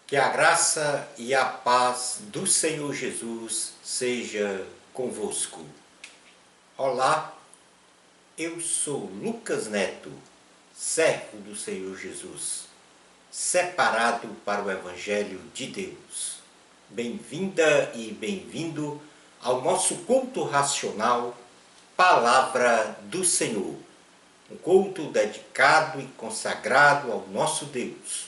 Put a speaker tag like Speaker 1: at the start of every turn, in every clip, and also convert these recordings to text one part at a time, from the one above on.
Speaker 1: Que a graça e a paz do Senhor Jesus seja convosco. Olá, eu sou Lucas Neto, servo do Senhor Jesus, separado para o Evangelho de Deus. Bem-vinda e bem-vindo ao nosso culto racional, Palavra do Senhor. Um culto dedicado e consagrado ao nosso Deus.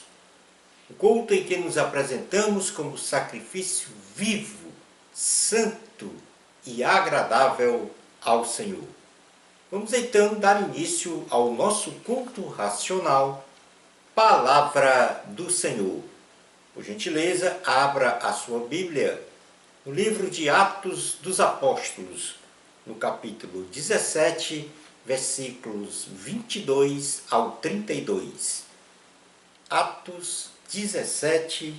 Speaker 1: O culto em que nos apresentamos como sacrifício vivo, santo e agradável ao Senhor. Vamos então dar início ao nosso culto racional, Palavra do Senhor. Por gentileza, abra a sua Bíblia no livro de Atos dos Apóstolos, no capítulo 17, versículos 22 ao 32. Atos 17,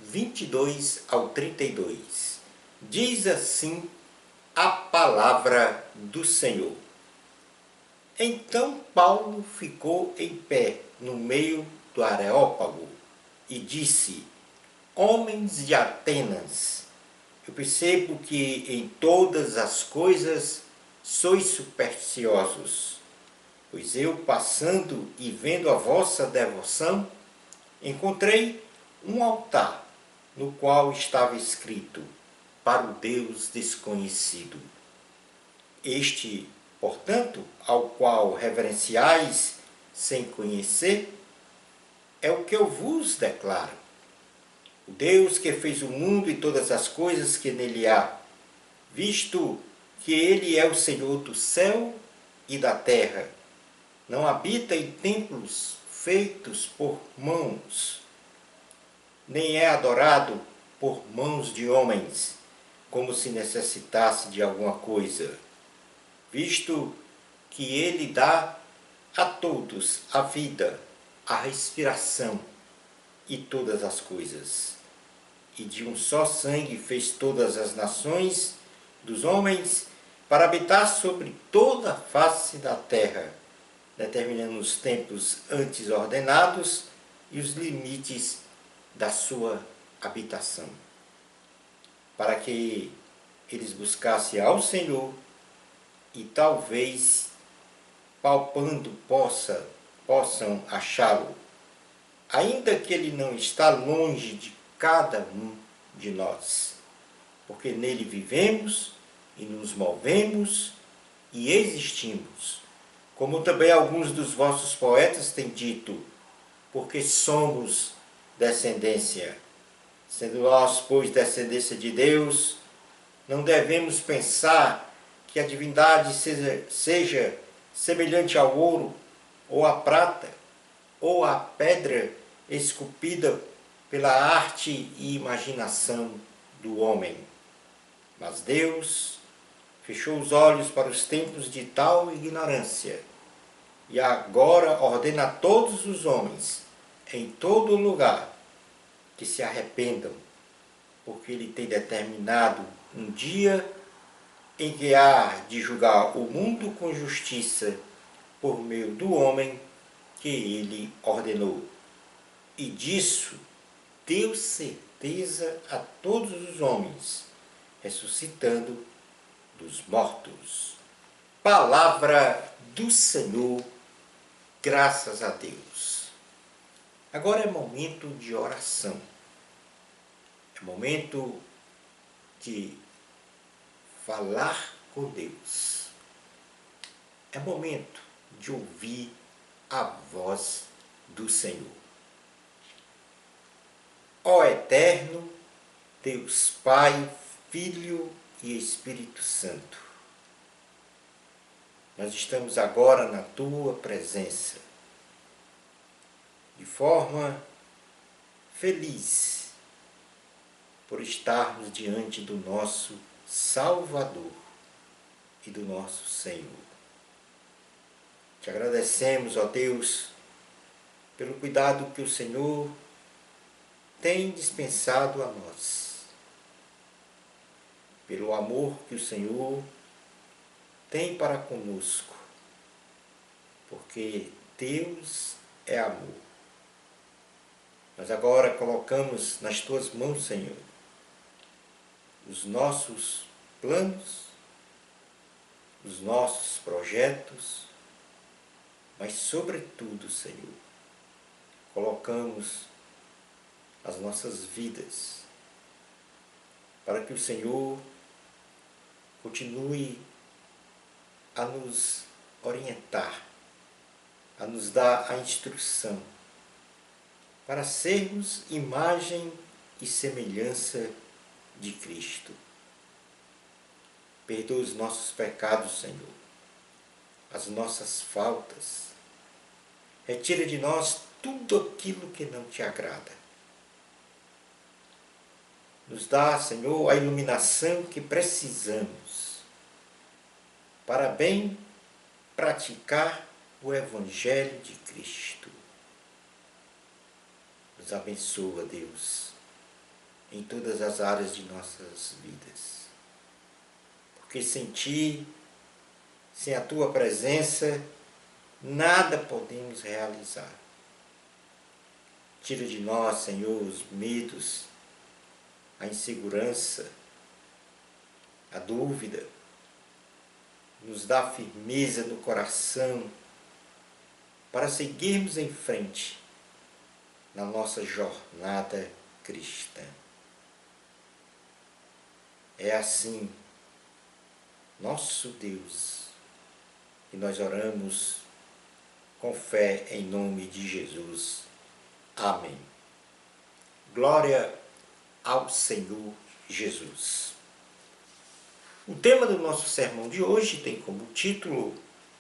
Speaker 1: 22 ao 32. Diz assim a palavra do Senhor. Então Paulo ficou em pé no meio do Areópago e disse: Homens de Atenas, eu percebo que em todas as coisas sois supersticiosos, pois eu, passando e vendo a vossa devoção, encontrei um altar no qual estava escrito: para o Deus desconhecido. Este, portanto, ao qual reverenciais sem conhecer, é o que eu vos declaro. O Deus que fez o mundo e todas as coisas que nele há, visto que ele é o Senhor do céu e da terra, não habita em templos feitos por mãos, nem é adorado por mãos de homens, como se necessitasse de alguma coisa, visto que ele dá a todos a vida, a respiração e todas as coisas. E de um só sangue fez todas as nações dos homens para habitar sobre toda a face da terra, determinando os tempos antes ordenados e os limites da sua habitação, para que eles buscassem ao Senhor e talvez, palpando, possam achá-lo, ainda que ele não está longe de cada um de nós, porque nele vivemos e nos movemos e existimos. Como também alguns dos vossos poetas têm dito, porque somos descendência. Sendo nós, pois, descendência de Deus, não devemos pensar que a divindade seja semelhante ao ouro, ou à prata, ou à pedra esculpida pela arte e imaginação do homem. Mas Deus fechou os olhos para os tempos de tal ignorância, e agora ordena a todos os homens, em todo lugar, que se arrependam, porque ele tem determinado um dia em que há de julgar o mundo com justiça por meio do homem que ele ordenou. E disso deu certeza a todos os homens, ressuscitando dos mortos. Palavra do Senhor, graças a Deus. Agora é momento de oração. É momento de falar com Deus. É momento de ouvir a voz do Senhor. Ó Eterno, Deus Pai, Filho e Espírito Santo, nós estamos agora na Tua presença, de forma feliz por estarmos diante do nosso Salvador e do nosso Senhor. Te agradecemos, ó Deus, pelo cuidado que o Senhor tem dispensado a nós, pelo amor que o Senhor tem para conosco, porque Deus é amor. Nós agora colocamos nas tuas mãos, Senhor, os nossos planos, os nossos projetos, mas sobretudo, Senhor, colocamos as nossas vidas para que o Senhor continue a nos orientar, a nos dar a instrução para sermos imagem e semelhança de Cristo. Perdoa os nossos pecados, Senhor, as nossas faltas. Retira de nós tudo aquilo que não te agrada. Nos dá, Senhor, a iluminação que precisamos para bem praticar o Evangelho de Cristo. Nos abençoa, Deus, em todas as áreas de nossas vidas. Porque sem Ti, sem a Tua presença, nada podemos realizar. Tira de nós, Senhor, os medos, a insegurança, a dúvida. Nos dá firmeza no coração para seguirmos em frente na nossa jornada cristã. É assim, nosso Deus, que nós oramos com fé em nome de Jesus. Amém. Glória ao Senhor Jesus. O tema do nosso sermão de hoje tem como título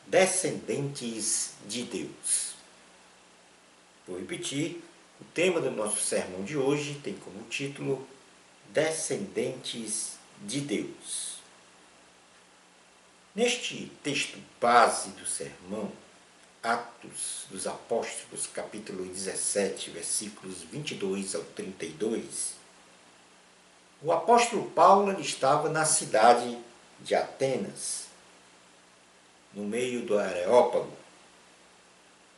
Speaker 1: Descendentes de Deus. Vou repetir, o tema do nosso sermão de hoje tem como título Descendentes de Deus. Neste texto base do sermão, Atos dos Apóstolos, capítulo 17, versículos 22 ao 32, o apóstolo Paulo estava na cidade de Atenas, no meio do Areópago,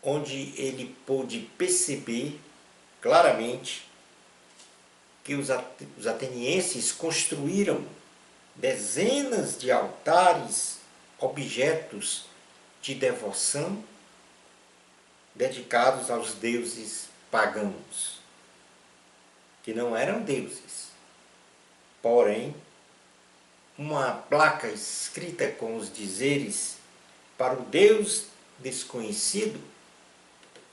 Speaker 1: onde ele pôde perceber claramente que os atenienses construíram dezenas de altares, objetos de devoção, dedicados aos deuses pagãos, que não eram deuses. Porém, uma placa escrita com os dizeres para o Deus desconhecido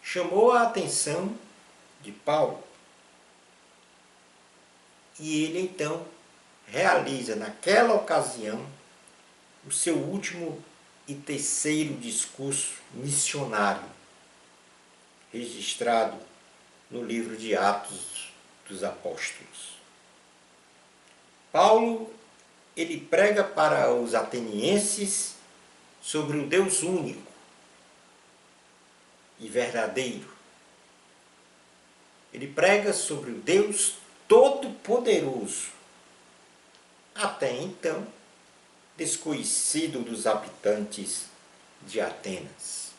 Speaker 1: chamou a atenção de Paulo. E ele então realiza naquela ocasião o seu último e terceiro discurso missionário, registrado no livro de Atos dos Apóstolos. Paulo, ele prega para os atenienses sobre o Deus único e verdadeiro. Ele prega sobre o Deus Todo-Poderoso, até então desconhecido dos habitantes de Atenas.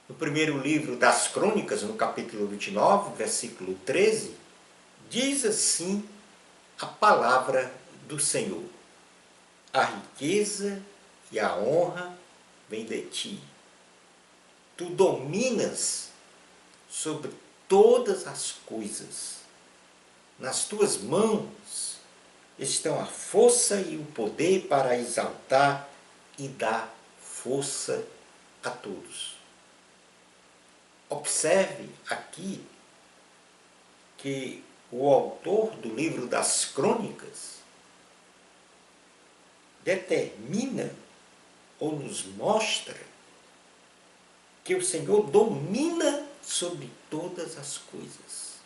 Speaker 1: No primeiro livro das Crônicas, no capítulo 29, versículo 13, diz assim a palavra do Senhor: a riqueza e a honra vêm de ti. Tu dominas sobre todas as coisas. Nas tuas mãos estão a força e o poder para exaltar e dar força a todos. Observe aqui que o autor do livro das Crônicas determina ou nos mostra que o Senhor domina sobre todas as coisas.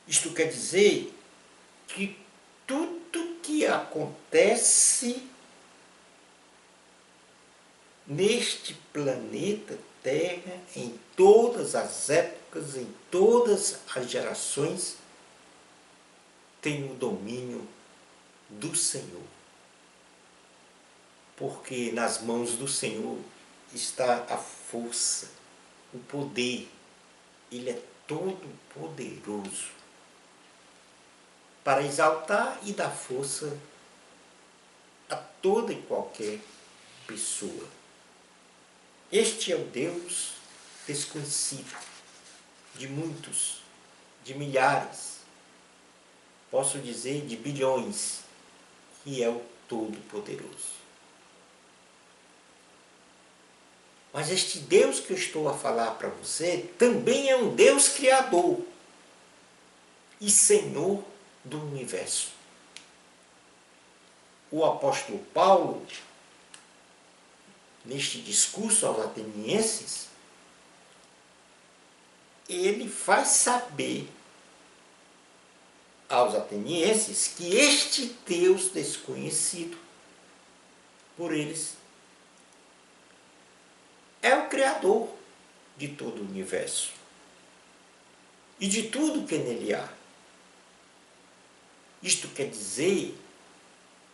Speaker 1: Isto quer dizer que tudo que acontece neste planeta Terra, em todas as épocas, em todas as gerações, tem o domínio do Senhor. Porque nas mãos do Senhor está a força, o poder Ele é todo poderoso para exaltar e dar força a toda e qualquer pessoa. Este é o Deus desconhecido de muitos, de milhares, posso dizer de bilhões, que é o Todo-Poderoso. Mas este Deus que eu estou a falar para você também é um Deus criador e Senhor do universo. O apóstolo Paulo, neste discurso aos atenienses, ele faz saber aos atenienses que este Deus desconhecido por eles é o Criador de todo o universo e de tudo que nele há. Isto quer dizer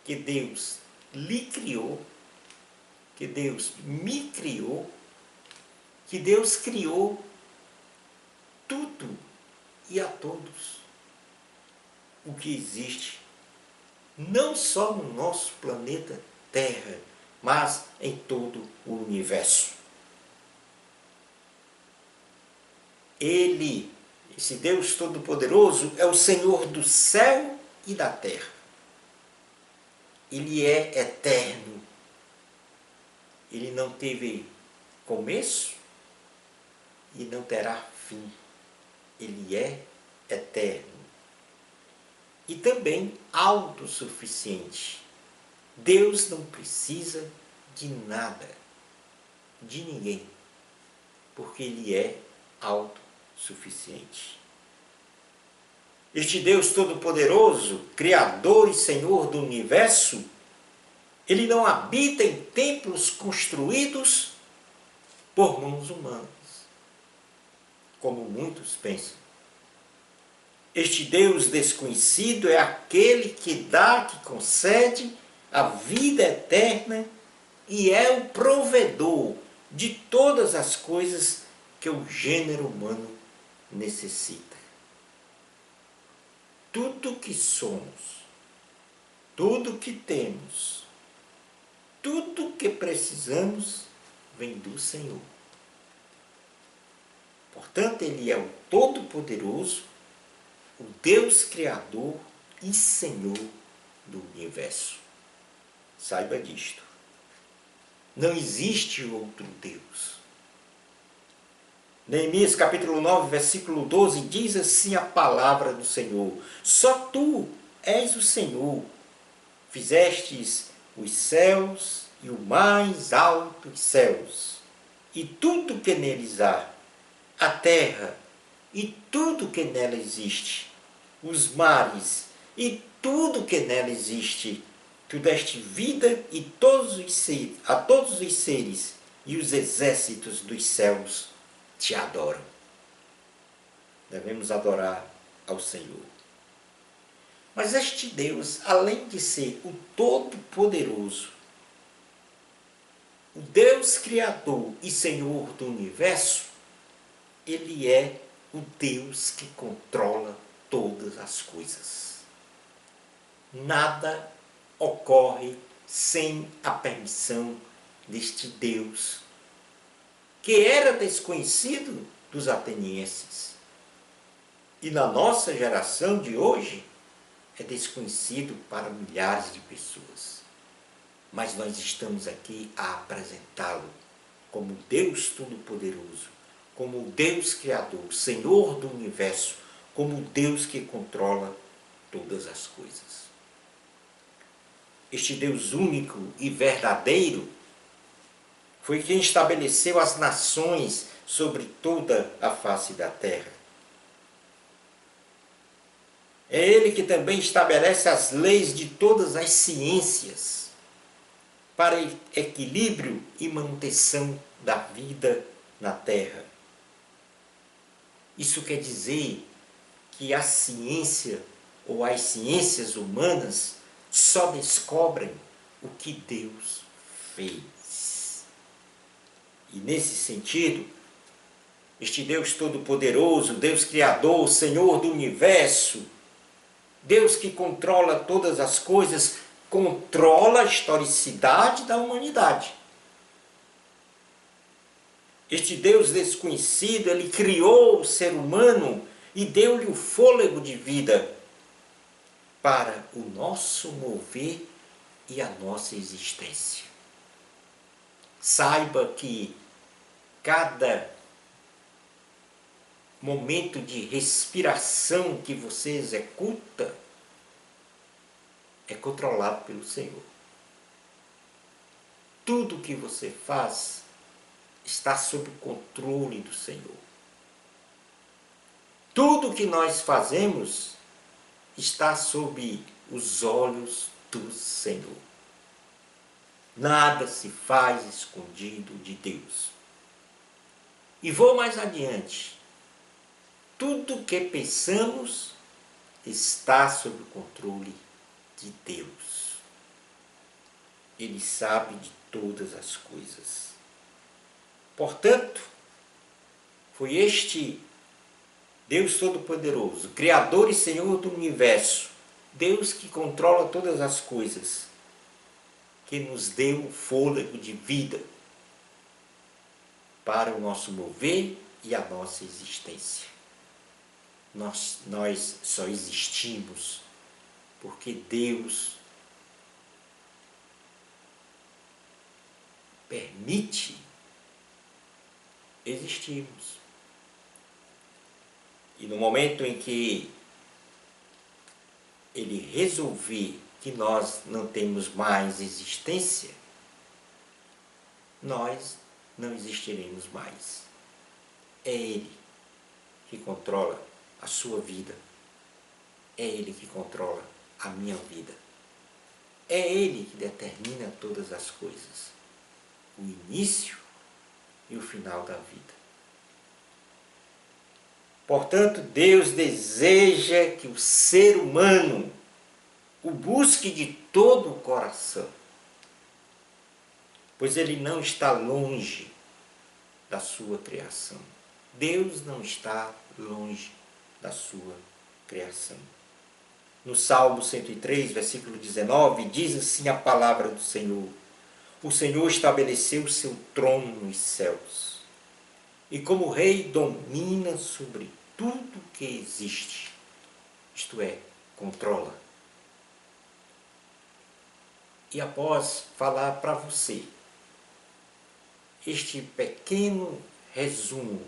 Speaker 1: que Deus lhe criou, que Deus me criou, que Deus criou tudo e a todos o que existe, não só no nosso planeta Terra, mas em todo o universo. Ele, esse Deus Todo-Poderoso, é o Senhor do céu e da terra. Ele é eterno. Ele não teve começo e não terá fim. Ele é eterno. E também autossuficiente. Deus não precisa de nada, de ninguém, porque Ele é autossuficiente. Este Deus Todo-Poderoso, Criador e Senhor do Universo, Ele não habita em templos construídos por mãos humanas, como muitos pensam. Este Deus desconhecido é aquele que dá, que concede a vida eterna e é o provedor de todas as coisas que o gênero humano necessita. Tudo que somos, tudo que temos, tudo que precisamos vem do Senhor. Portanto, Ele é o Todo-Poderoso, o Deus Criador e Senhor do universo. Saiba disto. Não existe outro Deus. Neemias capítulo 9, versículo 12, diz assim a palavra do Senhor: só tu és o Senhor, fizestes os céus e o mais altos céus, e tudo que neles há, a terra e tudo que nela existe, os mares e tudo que nela existe. Tu deste vida e a todos os seres, e os exércitos dos céus te adoram. Devemos adorar ao Senhor. Mas este Deus, além de ser o Todo-Poderoso, o Deus Criador e Senhor do Universo, Ele é o Deus que controla todas as coisas. Nada ocorre sem a permissão deste Deus, que era desconhecido dos atenienses. E na nossa geração de hoje, é desconhecido para milhares de pessoas. Mas nós estamos aqui a apresentá-lo como Deus Todo-Poderoso, como Deus Criador, Senhor do Universo, como Deus que controla todas as coisas. Este Deus único e verdadeiro foi quem estabeleceu as nações sobre toda a face da terra. É Ele que também estabelece as leis de todas as ciências para equilíbrio e manutenção da vida na terra. Isso quer dizer que a ciência ou as ciências humanas só descobrem o que Deus fez. E nesse sentido, Este Deus Todo-Poderoso, Deus Criador, Senhor do Universo, Deus que controla todas as coisas, controla a historicidade da humanidade. Este Deus desconhecido, Ele criou o ser humano e deu-lhe o fôlego de vida para o nosso mover e a nossa existência. Saiba que cada momento de respiração que você executa é controlado pelo Senhor. Tudo que você faz está sob o controle do Senhor. Tudo que nós fazemos está sob os olhos do Senhor. Nada se faz escondido de Deus. E vou mais adiante. Tudo que pensamos está sob o controle de Deus. Ele sabe de todas as coisas. Portanto, foi este Deus Todo-Poderoso, Criador e Senhor do Universo, Deus que controla todas as coisas, que nos deu o fôlego de vida para o nosso mover e a nossa existência. Nós só existimos porque Deus permite existirmos. E no momento em que Ele resolver que nós não temos mais existência, nós não existiremos mais. É Ele que controla a sua vida. É Ele que controla a minha vida. É Ele que determina todas as coisas. O início e o final da vida. Portanto, Deus deseja que o ser humano o busque de todo o coração, pois Ele não está longe da sua criação. Deus não está longe da sua criação. No Salmo 103, versículo 19, diz assim a palavra do Senhor: o Senhor estabeleceu o seu trono nos céus, e como rei domina sobre tudo que existe, isto é, controla. E após falar para você este pequeno resumo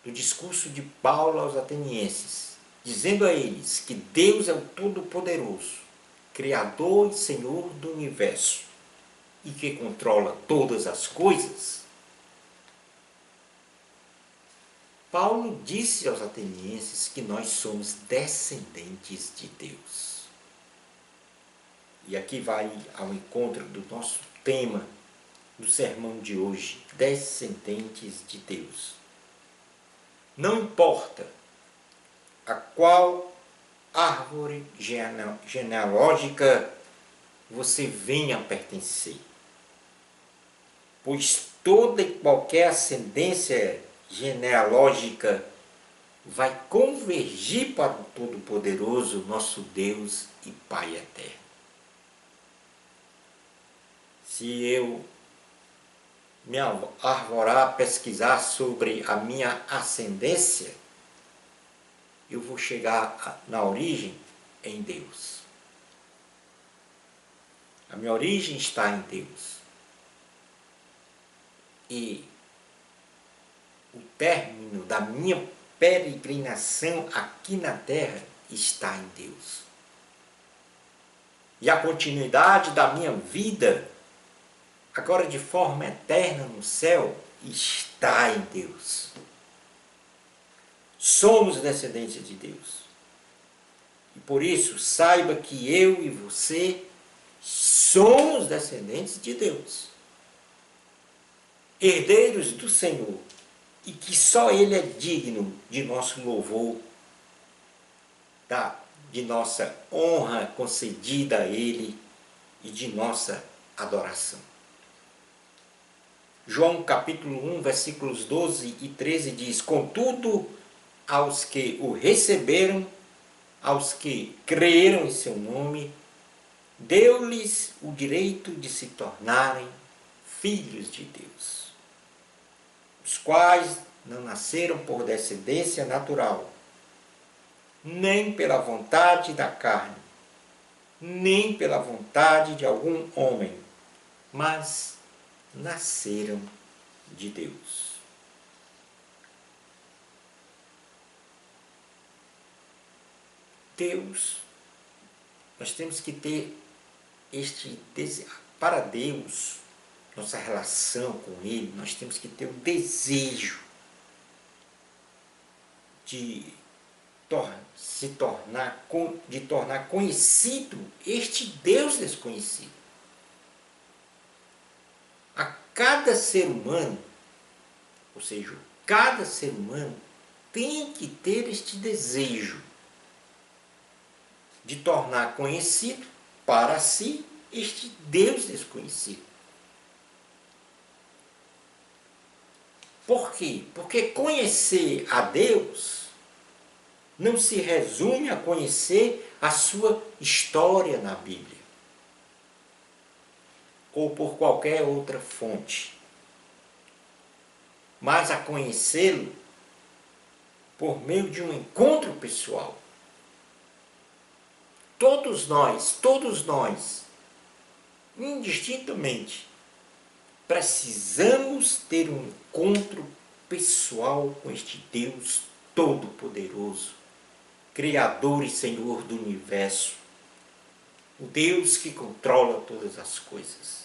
Speaker 1: do discurso de Paulo aos atenienses, dizendo a eles que Deus é o Todo-Poderoso, Criador e Senhor do Universo, e que controla todas as coisas, Paulo disse aos atenienses que nós somos descendentes de Deus. E aqui vai ao encontro do nosso tema do sermão de hoje, descendentes de Deus. Não importa a qual árvore genealógica você venha a pertencer, pois toda e qualquer ascendência genealógica vai convergir para o Todo-Poderoso, nosso Deus e Pai eterno. Se eu me arvorar a pesquisar sobre a minha ascendência, eu vou chegar na origem em Deus. A minha origem está em Deus. E o término da minha peregrinação aqui na terra está em Deus. E a continuidade da minha vida, agora de forma eterna no céu, está em Deus. Somos descendentes de Deus. E por isso, saiba que eu e você somos descendentes de Deus. Herdeiros do Senhor. E que só Ele é digno de nosso louvor, de nossa honra concedida a Ele e de nossa adoração. João capítulo 1, versículos 12 e 13 diz: contudo, aos que o receberam, aos que creram em seu nome, deu-lhes o direito de se tornarem filhos de Deus, os quais não nasceram por descendência natural, nem pela vontade da carne, nem pela vontade de algum homem, mas nasceram de Deus. Deus, nós temos que ter para Deus, nossa relação com Ele, nós temos que ter o desejo de tornar conhecido este Deus desconhecido. A cada ser humano, ou seja, cada ser humano tem que ter este desejo de tornar conhecido para si este Deus desconhecido. Por quê? Porque conhecer a Deus não se resume a conhecer a sua história na Bíblia ou por qualquer outra fonte, mas a conhecê-lo por meio de um encontro pessoal. Todos nós, indistintamente, precisamos ter um encontro pessoal com este Deus Todo-Poderoso, Criador e Senhor do Universo, o Deus que controla todas as coisas.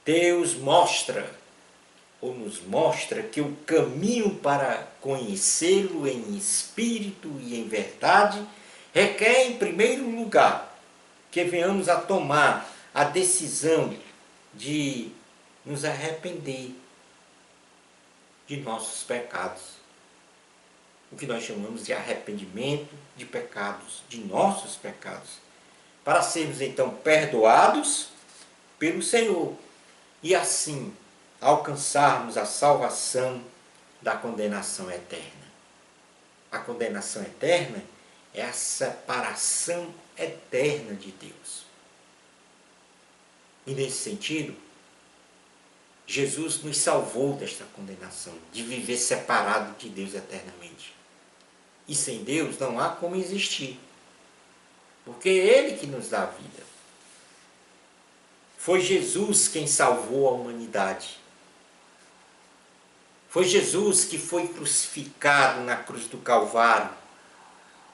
Speaker 1: Deus nos mostra que o caminho para conhecê-lo em espírito e em verdade requer, em primeiro lugar, que venhamos a tomar a decisão de nos arrepender de nossos pecados. O que nós chamamos de arrependimento de pecados, de nossos pecados, para sermos então perdoados pelo Senhor e assim alcançarmos a salvação da condenação eterna. A condenação eterna é a separação eterna de Deus. E nesse sentido, Jesus nos salvou desta condenação, de viver separado de Deus eternamente. E sem Deus não há como existir, porque é Ele que nos dá a vida. Foi Jesus quem salvou a humanidade. Foi Jesus que foi crucificado na cruz do Calvário,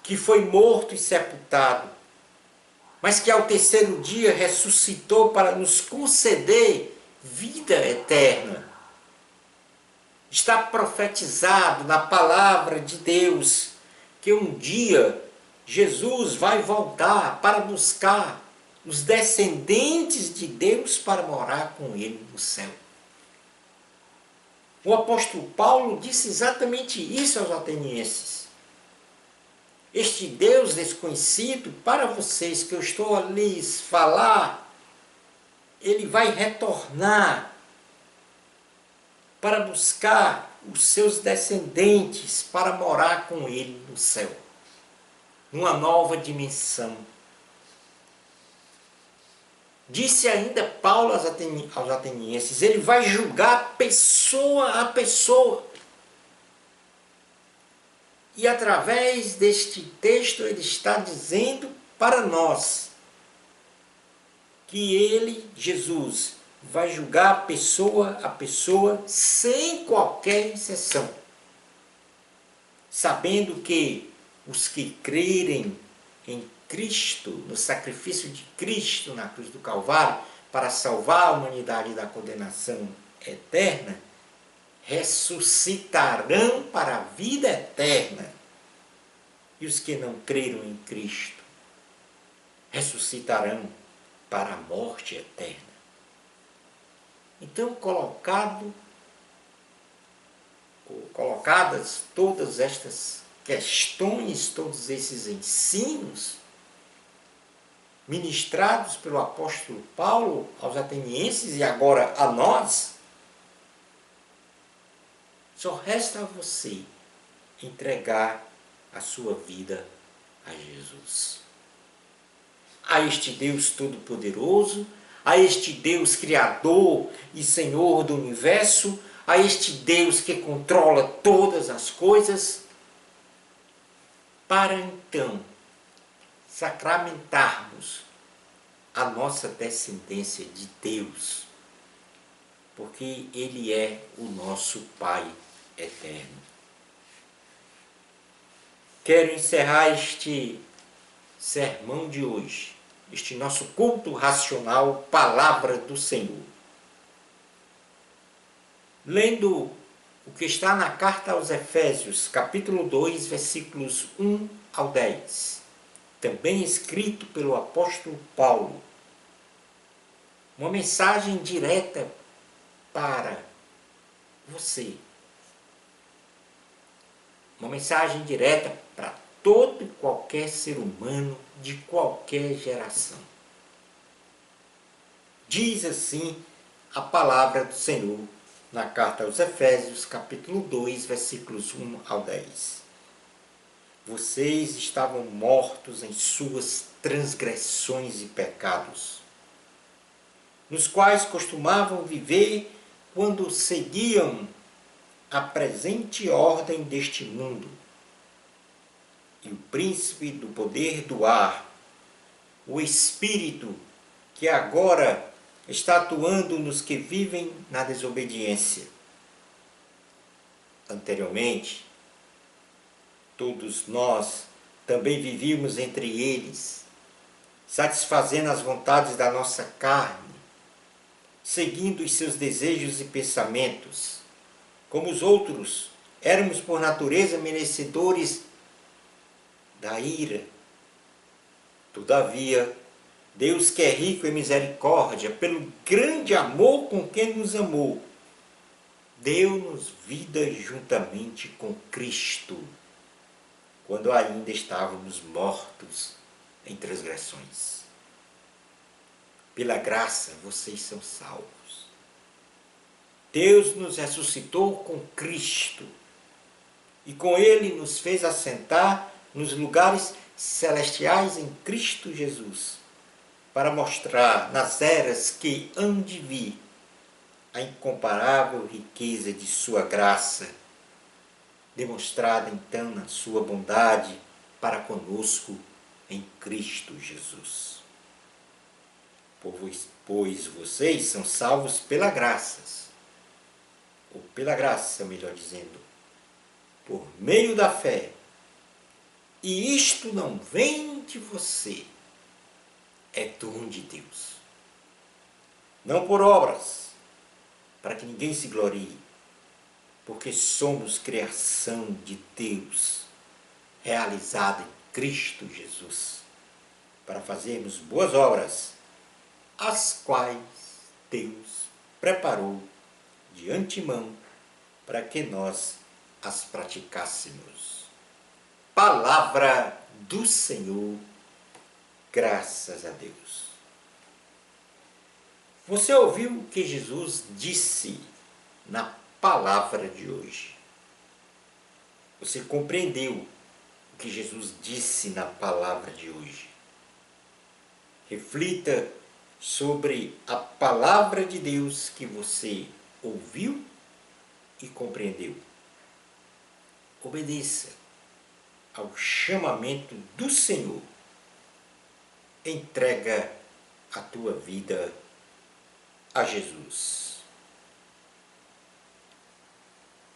Speaker 1: que foi morto e sepultado, mas que ao terceiro dia ressuscitou para nos conceder vida eterna. Está profetizado na palavra de Deus que um dia Jesus vai voltar para buscar os descendentes de Deus para morar com Ele no céu. O apóstolo Paulo disse exatamente isso aos atenienses. Este Deus desconhecido, para vocês que eu estou a lhes falar, Ele vai retornar para buscar os seus descendentes para morar com Ele no céu, numa nova dimensão. Disse ainda Paulo aos atenienses, ele vai julgar pessoa a pessoa. E através deste texto ele está dizendo para nós que ele, Jesus, vai julgar pessoa a pessoa sem qualquer exceção, sabendo que os que crerem em Cristo, no sacrifício de Cristo na cruz do Calvário, para salvar a humanidade da condenação eterna, ressuscitarão para a vida eterna. E os que não creram em Cristo ressuscitarão para a morte eterna. Então, colocadas todas estas questões, todos esses ensinos, ministrados pelo apóstolo Paulo aos atenienses e agora a nós, só resta a você entregar a sua vida a Jesus. A este Deus Todo-Poderoso, a este Deus Criador e Senhor do Universo, a este Deus que controla todas as coisas, para então sacramentarmos a nossa descendência de Deus, porque Ele é o nosso Pai eterno. Quero encerrar este sermão de hoje, este nosso culto racional, Palavra do Senhor, lendo o que está na carta aos Efésios, capítulo 2, versículos 1 ao 10, também escrito pelo apóstolo Paulo. Uma mensagem direta para você. Uma mensagem direta para todo e qualquer ser humano de qualquer geração. Diz assim a palavra do Senhor na carta aos Efésios, capítulo 2, versículos 1 ao 10. Vocês estavam mortos em suas transgressões e pecados, nos quais costumavam viver quando seguiam a presente ordem deste mundo, e o príncipe do poder do ar, o espírito que agora está atuando nos que vivem na desobediência. Anteriormente, todos nós também vivíamos entre eles, satisfazendo as vontades da nossa carne, seguindo os seus desejos e pensamentos. Como os outros, éramos por natureza merecedores da ira. Todavia, Deus, que é rico em misericórdia, pelo grande amor com que nos amou, deu-nos vida juntamente com Cristo, quando ainda estávamos mortos em transgressões. Pela graça vocês são salvos. Deus nos ressuscitou com Cristo e com Ele nos fez assentar nos lugares celestiais em Cristo Jesus, para mostrar nas eras que hão de vir a incomparável riqueza de sua graça, demonstrada então na sua bondade para conosco em Cristo Jesus. Pois vocês são salvos pela graça, ou pela graça, melhor dizendo, por meio da fé. E isto não vem de você, é dom de Deus. Não por obras, para que ninguém se glorie, porque somos criação de Deus, realizada em Cristo Jesus, para fazermos boas obras, as quais Deus preparou de antemão para que nós as praticássemos. Palavra do Senhor, graças a Deus. Você ouviu o que Jesus disse na palavra de hoje? Você compreendeu o que Jesus disse na palavra de hoje? Reflita sobre a palavra de Deus que você ouviu e compreendeu. Obedeça ao chamamento do Senhor. Entrega a tua vida a Jesus.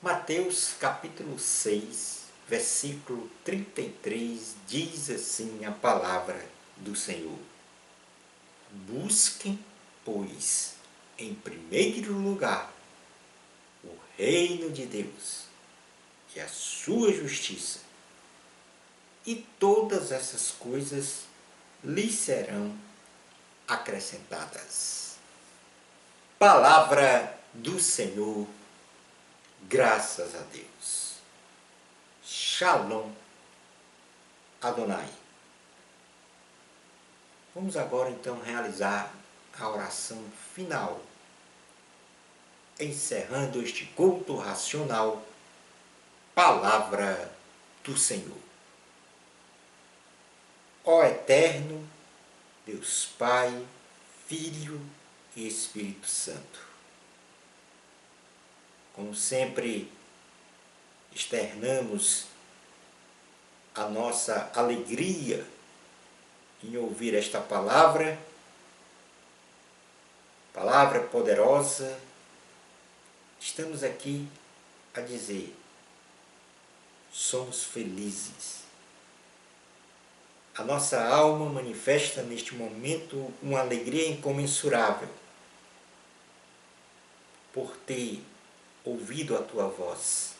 Speaker 1: Mateus capítulo 6, versículo 33, diz assim a palavra do Senhor: busquem, pois, em primeiro lugar, o reino de Deus e a sua justiça, e todas essas coisas lhes serão acrescentadas. Palavra do Senhor, graças a Deus. Shalom Adonai. Vamos agora então realizar a oração final, encerrando este culto racional, Palavra do Senhor. Ó Eterno, Deus Pai, Filho e Espírito Santo, como sempre externamos a nossa alegria em ouvir esta palavra poderosa, estamos aqui a dizer: somos felizes. A nossa alma manifesta neste momento uma alegria incomensurável por ter ouvido a tua voz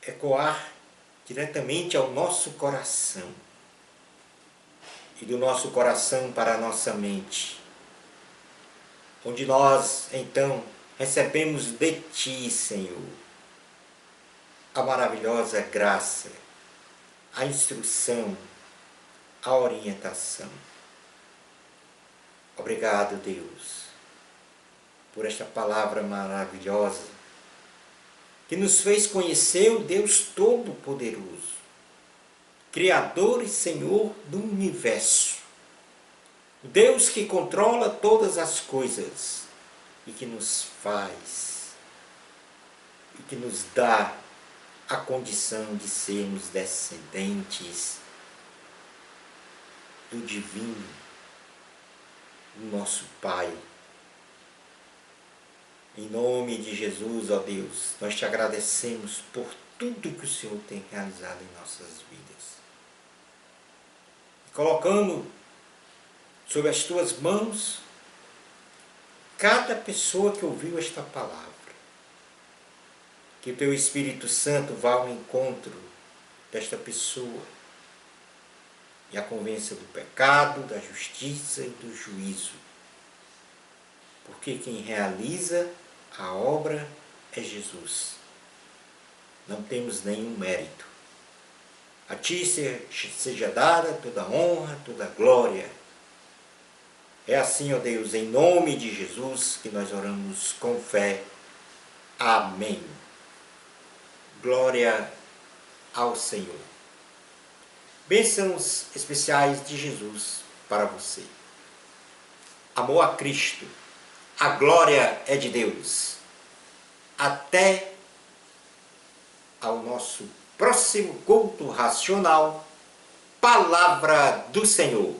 Speaker 1: ecoar diretamente ao nosso coração e do nosso coração para a nossa mente, onde nós então recebemos de ti, Senhor, a maravilhosa graça, a instrução, a orientação. Obrigado, Deus, por esta palavra maravilhosa que nos fez conhecer o Deus Todo-Poderoso, Criador e Senhor do Universo, o Deus que controla todas as coisas e que nos faz e que nos dá a condição de sermos descendentes do Divino, do nosso Pai. Em nome de Jesus, ó Deus, nós te agradecemos por tudo que o Senhor tem realizado em nossas vidas. E colocamos sob as tuas mãos cada pessoa que ouviu esta palavra. Que o teu Espírito Santo vá ao encontro desta pessoa e a convença do pecado, da justiça e do juízo. Porque quem realiza a obra é Jesus. Não temos nenhum mérito. A ti seja dada toda a honra, toda a glória. É assim, ó Deus, em nome de Jesus, que nós oramos com fé. Amém. Glória ao Senhor. Bênçãos especiais de Jesus para você. Amor a Cristo. A glória é de Deus. Até ao nosso próximo culto racional, Palavra do Senhor.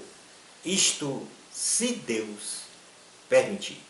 Speaker 1: Isto, se Deus permitir.